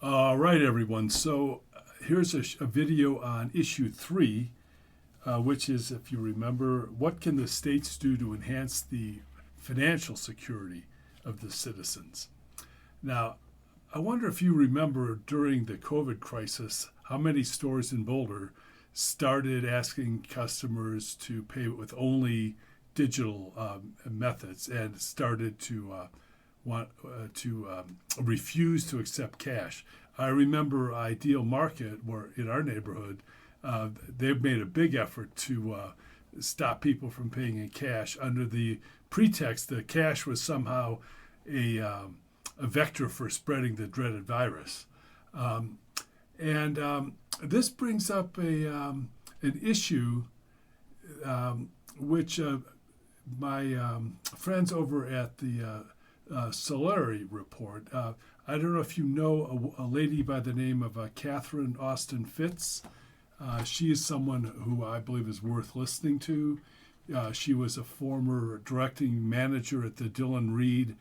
All right, everyone. So here's a video on issue 3, which is, if you remember, what can the states do to enhance the financial security of the citizens? Now, I wonder if you remember during the COVID crisis how many stores in Boulder started asking customers to pay with only digital methods and started to want to refuse to accept cash. I remember Ideal Market, where in our neighborhood, they've made a big effort to stop people from paying in cash under the pretext that cash was somehow a vector for spreading the dreaded virus. And this brings up an issue which my friends over at the Solari report. I don't know if you know a lady by the name of Catherine Austin Fitz. She is someone who I believe is worth listening to. She was a former directing manager at the Dillon Reed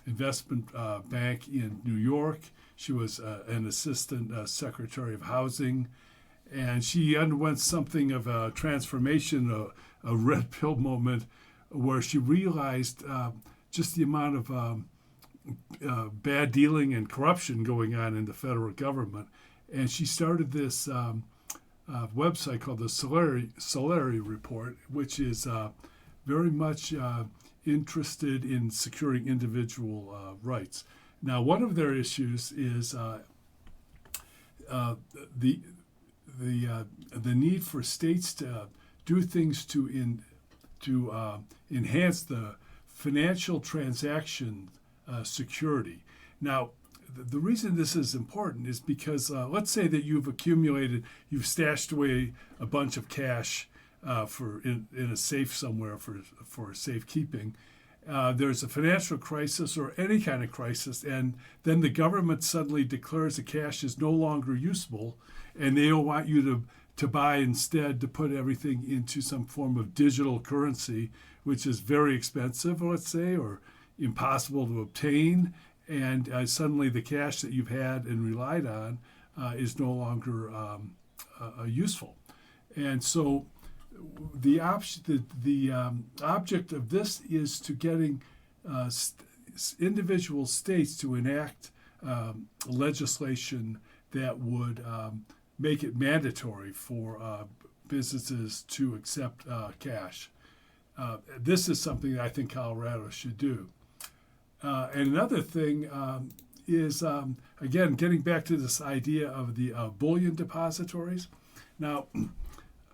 Investment Bank in New York. She was an assistant secretary of housing, and she underwent something of a transformation, a red pill moment, where she realized just the amount of bad dealing and corruption going on in the federal government. And she started this website called the Solari Report, which is very much interested in securing individual rights. Now, one of their issues is the need for states to do things to enhance the financial transaction security. Now, the reason this is important is because let's say that you've stashed away a bunch of cash in a safe somewhere for safekeeping. There's a financial crisis or any kind of crisis, and then the government suddenly declares the cash is no longer usable, and they'll want you to buy instead to put everything into some form of digital currency, which is very expensive, let's say, or impossible to obtain, and suddenly the cash that you've had and relied on is no longer useful. And so the object of this is to getting individual states to enact legislation that would make it mandatory for businesses to accept cash. This is something that I think Colorado should do. And another thing is, again, getting back to this idea of the bullion depositories. Now,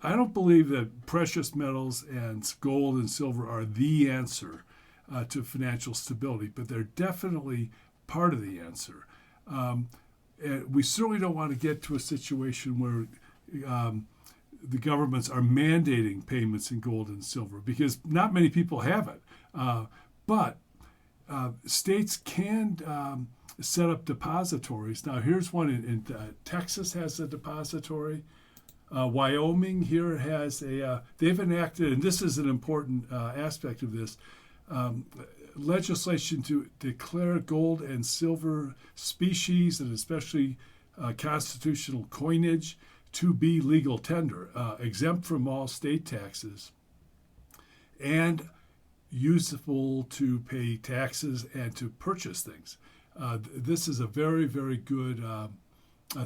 I don't believe that precious metals and gold and silver are the answer to financial stability, but they're definitely part of the answer. And we certainly don't want to get to a situation where the governments are mandating payments in gold and silver, because not many people have it. But states can set up depositories. Now, here's one in Texas has a depository. Wyoming here has they've enacted, and this is an important aspect of this, legislation to declare gold and silver species, and especially constitutional coinage, to be legal tender, exempt from all state taxes, and useful to pay taxes and to purchase things. This is a very, very good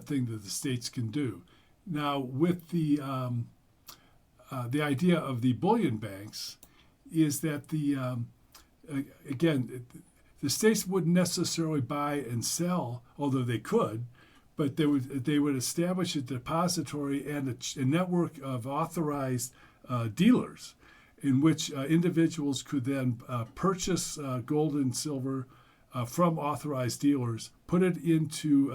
thing that the states can do. Now, with the idea of the bullion banks, is that again, the states wouldn't necessarily buy and sell, although they could, but they would establish a depository and a network of authorized dealers, in which individuals could then purchase gold and silver from authorized dealers, put it into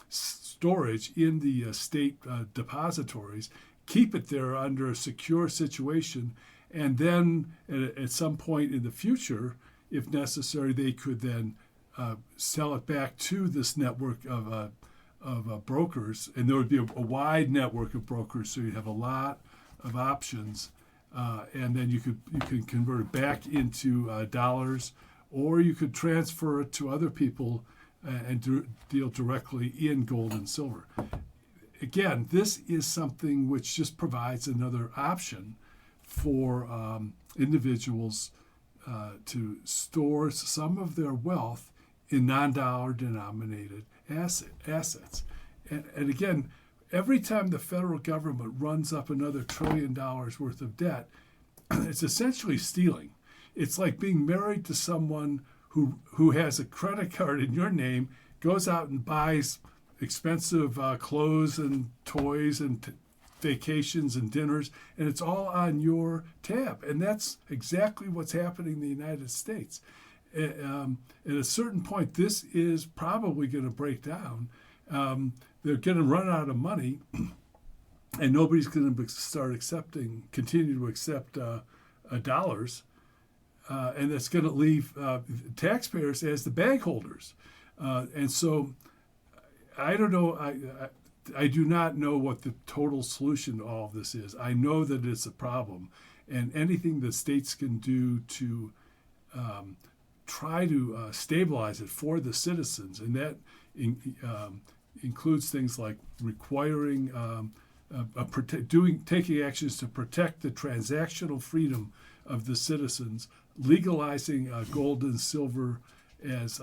storage in the state depositories, keep it there under a secure situation, and then at some point in the future, if necessary, they could then sell it back to this network of brokers, and there would be a wide network of brokers, so you'd have a lot of options, and then you can convert it back into dollars, or you could transfer it to other people and deal directly in gold and silver. Again, this is something which just provides another option for individuals to store some of their wealth in non-dollar denominated assets. And again, every time the federal government runs up another $1 trillion worth of debt, it's essentially stealing. It's like being married to someone who has a credit card in your name, goes out and buys expensive clothes and toys and vacations and dinners, and it's all on your tab. And that's exactly what's happening in the United States. At a certain point, this is probably going to break down. They're going to run out of money, and nobody's going to continue to accept dollars, and that's going to leave taxpayers as the bag holders. And so I don't know. I do not know what the total solution to all of this is. I know that it's a problem, and anything the states can do to try to stabilize it for the citizens, and that includes things like requiring taking actions to protect the transactional freedom of the citizens, legalizing gold and silver as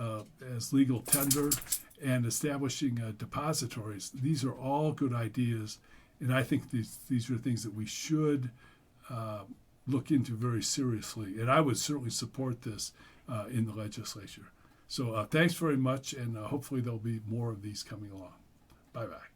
legal tender, and establishing depositories. These are all good ideas, and I think these are things that we should look into very seriously. And I would certainly support this in the legislature. So thanks very much, and hopefully there'll be more of these coming along. Bye-bye.